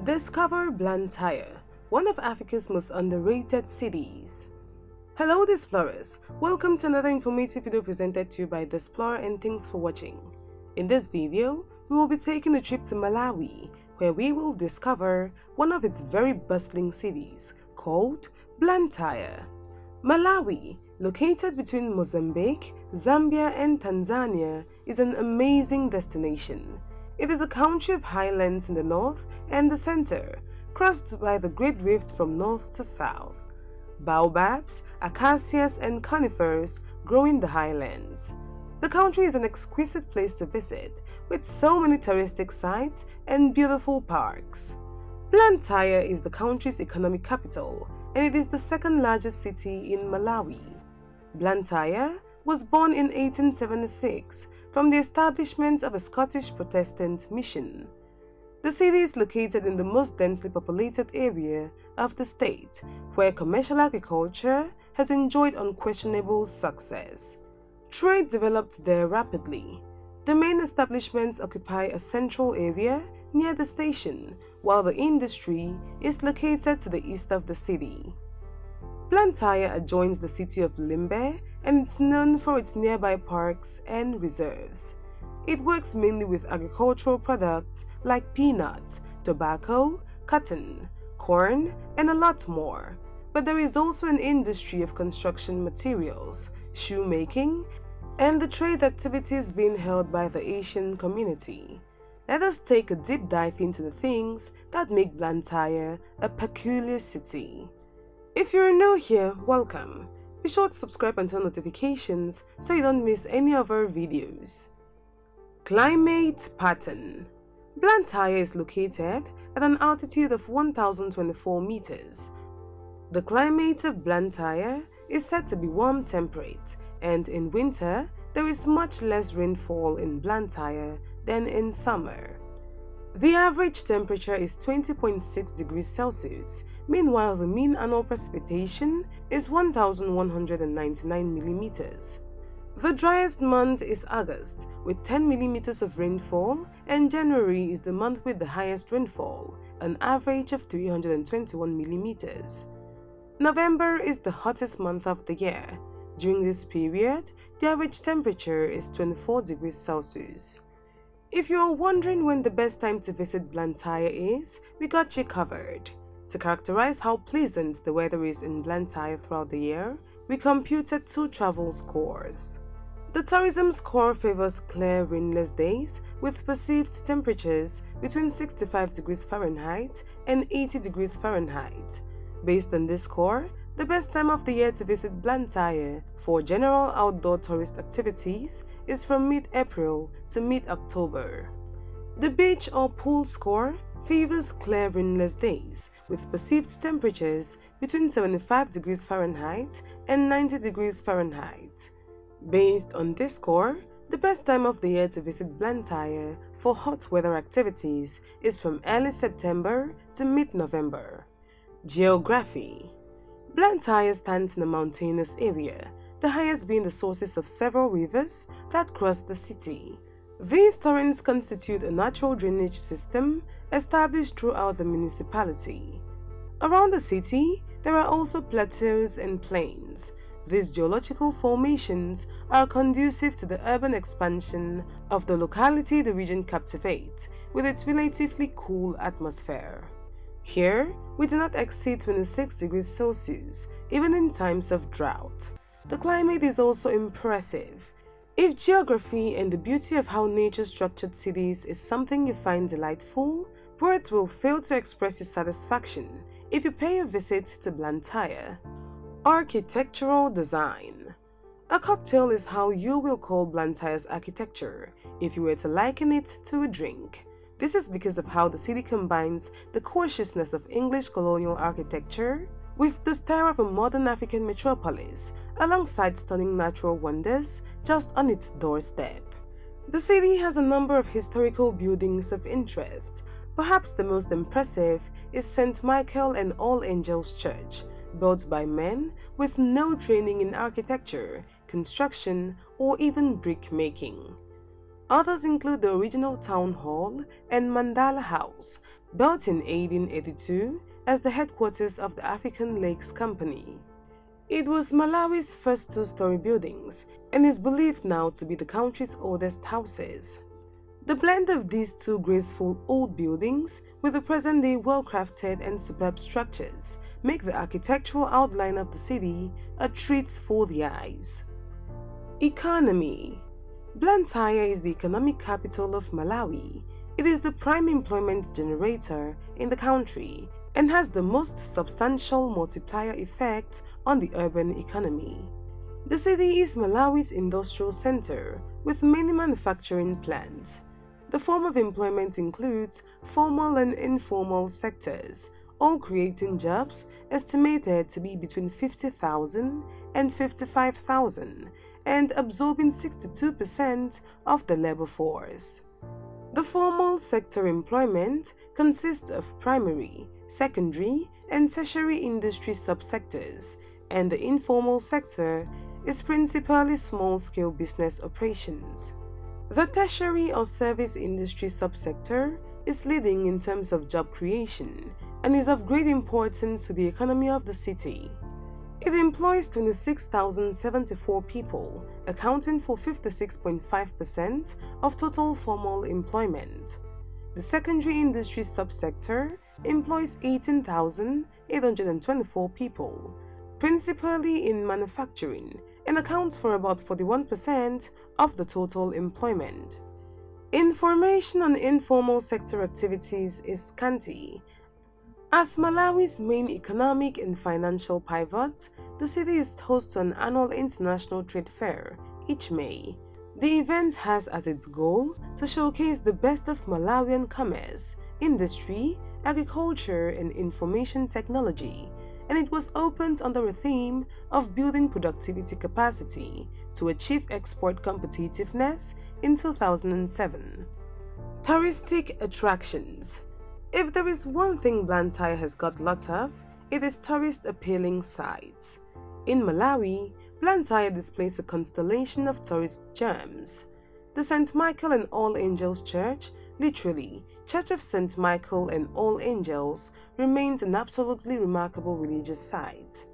Discover Blantyre, one of Africa's most underrated cities. Hello Displorers, welcome to another informative video presented to you by Displorer and thanks for watching. In this video, we will be taking a trip to Malawi, where we will discover one of its very bustling cities called Blantyre. Malawi, located between Mozambique, Zambia and Tanzania, is an amazing destination. It is a country of highlands in the north and the center, crossed by the Great Rift from north to south. Baobabs, acacias and conifers grow in the highlands. The country is an exquisite place to visit, with so many touristic sites and beautiful parks. Blantyre is the country's economic capital, and it is the second largest city in Malawi. Blantyre was born in 1876 from the establishment of a Scottish Protestant mission. The city is located in the most densely populated area of the state, where commercial agriculture has enjoyed unquestionable success. Trade developed there rapidly. The main establishments occupy a central area near the station, while the industry is located to the east of the city. Blantyre adjoins the city of Limbe and it's known for its nearby parks and reserves. It works mainly with agricultural products like peanuts, tobacco, cotton, corn, and a lot more. But there is also an industry of construction materials, shoemaking, and the trade activities being held by the Asian community. Let us take a deep dive into the things that make Blantyre a peculiar city. If you're new here, welcome. Be sure to subscribe and turn notifications so you don't miss any of our videos. Climate pattern. Blantyre is located at an altitude of 1,024 meters. The climate of Blantyre is said to be warm temperate, and in winter there is much less rainfall in Blantyre than in summer. The average temperature is 20.6 degrees Celsius. Meanwhile, the mean annual precipitation is 1,199 millimeters. The driest month is August, with 10 millimeters of rainfall, and January is the month with the highest rainfall, an average of 321 millimeters. November is the hottest month of the year. During this period, the average temperature is 24 degrees Celsius. If you are wondering when the best time to visit Blantyre is, we got you covered. To characterize how pleasant the weather is in Blantyre throughout the year, we computed two travel scores. The tourism score favors clear, rainless days with perceived temperatures between 65 degrees Fahrenheit and 80 degrees Fahrenheit. Based on this score, the best time of the year to visit Blantyre for general outdoor tourist activities is from mid-April to mid-October. The beach or pool score favors clear, rainless days with perceived temperatures between 75 degrees Fahrenheit and 90 degrees Fahrenheit. Based on this score, the best time of the year to visit Blantyre for hot weather activities is from early September to mid-November. Geography. Blantyre stands in a mountainous area, the highest being the sources of several rivers that cross the city. These torrents constitute a natural drainage system established throughout the municipality. Around the city, there are also plateaus and plains. These geological formations are conducive to the urban expansion of the locality the region captivates, with its relatively cool atmosphere. Here, we do not exceed 26 degrees Celsius, even in times of drought. The climate is also impressive. If geography and the beauty of how nature structured cities is something you find delightful, words will fail to express your satisfaction if you pay a visit to Blantyre. Architectural design. A cocktail is how you will call Blantyre's architecture if you were to liken it to a drink. This is because of how the city combines the cautiousness of English colonial architecture with the style of a modern African metropolis, alongside stunning natural wonders just on its doorstep. The city has a number of historical buildings of interest. Perhaps the most impressive is St. Michael and All Angels Church, built by men with no training in architecture, construction, or even brick making. Others include the original town hall and Mandala House, built in 1882 as the headquarters of the African Lakes Company. It was Malawi's first two-story buildings and is believed now to be the country's oldest houses. The blend of these two graceful old buildings with the present-day well-crafted and superb structures make the architectural outline of the city a treat for the eyes. Economy. Blantyre is the economic capital of Malawi. It is the prime employment generator in the country and has the most substantial multiplier effect on the urban economy. The city is Malawi's industrial center with many manufacturing plants. The form of employment includes formal and informal sectors, all creating jobs estimated to be between 50,000 and 55,000 and absorbing 62% of the labor force. The formal sector employment consists of primary, secondary, and tertiary industry subsectors, and the informal sector is principally small-scale business operations. The tertiary or service industry subsector is leading in terms of job creation and is of great importance to the economy of the city. It employs 26,074 people, accounting for 56.5% of total formal employment. The secondary industry subsector employs 18,824 people, principally in manufacturing, and accounts for about 41% of the total employment. Information on informal sector activities is scanty. As Malawi's main economic and financial pivot, the city is host to an annual international trade fair each May. The event has as its goal to showcase the best of Malawian commerce, industry, agriculture, and information technology, and it was opened under a theme of building productivity capacity to achieve export competitiveness in 2007. Touristic attractions. If there is one thing Blantyre has got lots of, it is tourist-appealing sites. In Malawi, Blantyre displays a constellation of tourist gems. The St. Michael and All Angels Church, literally Church of St. Michael and All Angels, remains an absolutely remarkable religious site.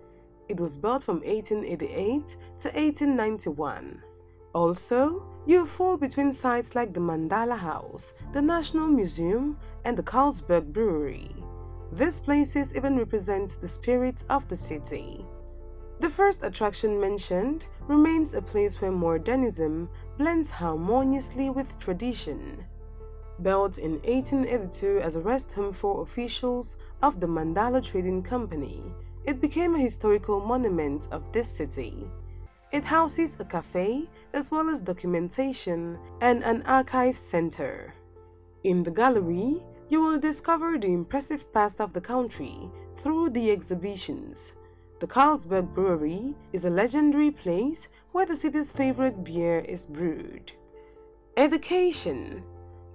It was built from 1888 to 1891. Also, you fall between sites like the Mandala House, the National Museum, and the Carlsberg Brewery. These places even represent the spirit of the city. The first attraction mentioned remains a place where modernism blends harmoniously with tradition. Built in 1882 as a rest home for officials of the Mandala Trading Company, it became a historical monument of this city. It houses a cafe as well as documentation and an archive center. In the gallery, you will discover the impressive past of the country through the exhibitions. The Carlsberg Brewery is a legendary place where the city's favorite beer is brewed. Education.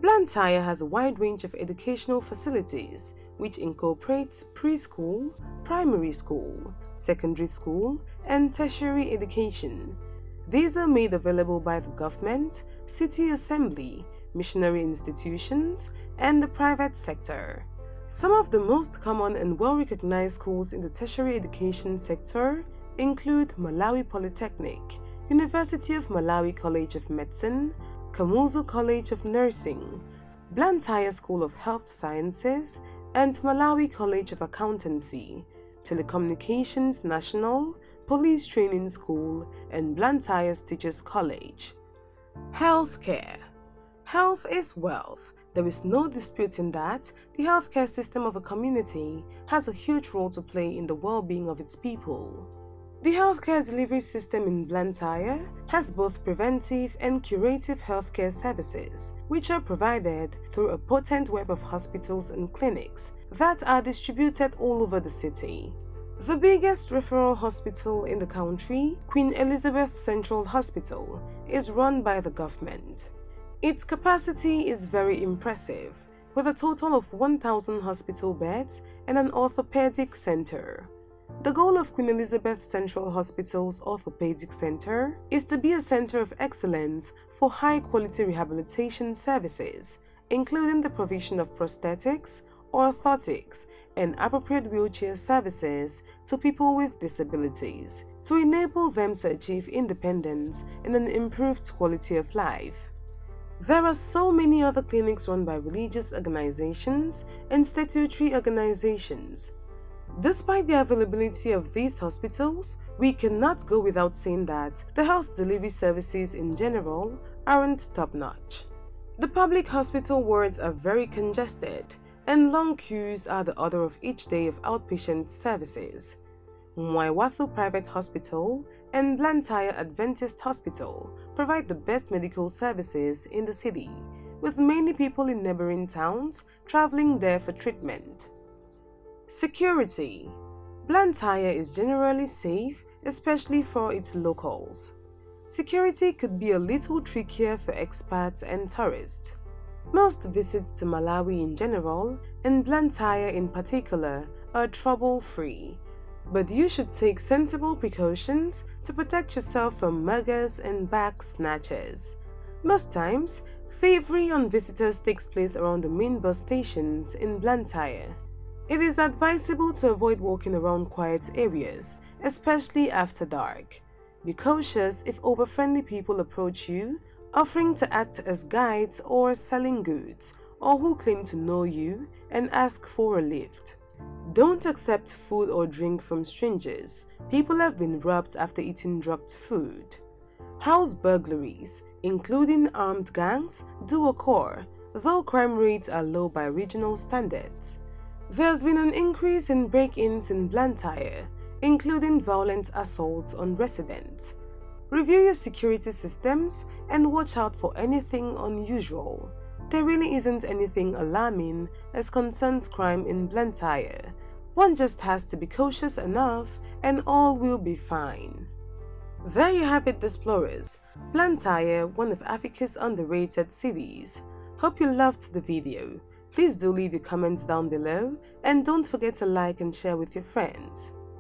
Blantyre has a wide range of educational facilities which incorporates preschool, primary school, secondary school, and tertiary education. These are made available by the government, city assembly, missionary institutions, and the private sector. Some of the most common and well-recognized schools in the tertiary education sector include Malawi Polytechnic, University of Malawi College of Medicine, Kamuzu College of Nursing, Blantyre School of Health Sciences, and Malawi College of Accountancy, Telecommunications National, Police Training School, and Blantyre's Teachers College. Healthcare. Health is wealth. There is no disputing that the healthcare system of a community has a huge role to play in the well-being of its people. The healthcare delivery system in Blantyre has both preventive and curative healthcare services, which are provided through a potent web of hospitals and clinics that are distributed all over the city. The biggest referral hospital in the country, Queen Elizabeth Central Hospital, is run by the government. Its capacity is very impressive, with a total of 1,000 hospital beds and an orthopedic center. The goal of Queen Elizabeth Central Hospital's Orthopedic Center is to be a center of excellence for high-quality rehabilitation services, including the provision of prosthetics, orthotics, and appropriate wheelchair services to people with disabilities, to enable them to achieve independence and an improved quality of life. There are so many other clinics run by religious organizations and statutory organizations. Despite the availability of these hospitals, we cannot go without saying that the health delivery services in general aren't top-notch. The public hospital wards are very congested, and long queues are the order of each day of outpatient services. Mwaiwathu Private Hospital and Blantyre Adventist Hospital provide the best medical services in the city, with many people in neighboring towns traveling there for treatment. Security. Blantyre is generally safe, especially for its locals. Security could be a little trickier for expats and tourists. Most visits to Malawi in general, and Blantyre in particular, are trouble-free, but you should take sensible precautions to protect yourself from muggers and bag snatchers. Most times, thievery on visitors takes place around the main bus stations in Blantyre. It is advisable to avoid walking around quiet areas, especially after dark. Be cautious if over-friendly people approach you, offering to act as guides or selling goods, or who claim to know you and ask for a lift. Don't accept food or drink from strangers. People have been robbed after eating drugged food. House burglaries, including armed gangs, do occur, though crime rates are low by regional standards. There's been an increase in break-ins in Blantyre, including violent assaults on residents. Review your security systems and watch out for anything unusual. There really isn't anything alarming as concerns crime in Blantyre. One just has to be cautious enough and all will be fine. There you have it, explorers. Blantyre, one of Africa's underrated cities. Hope you loved the video. Please do leave your comments down below and don't forget to like and share with your friends.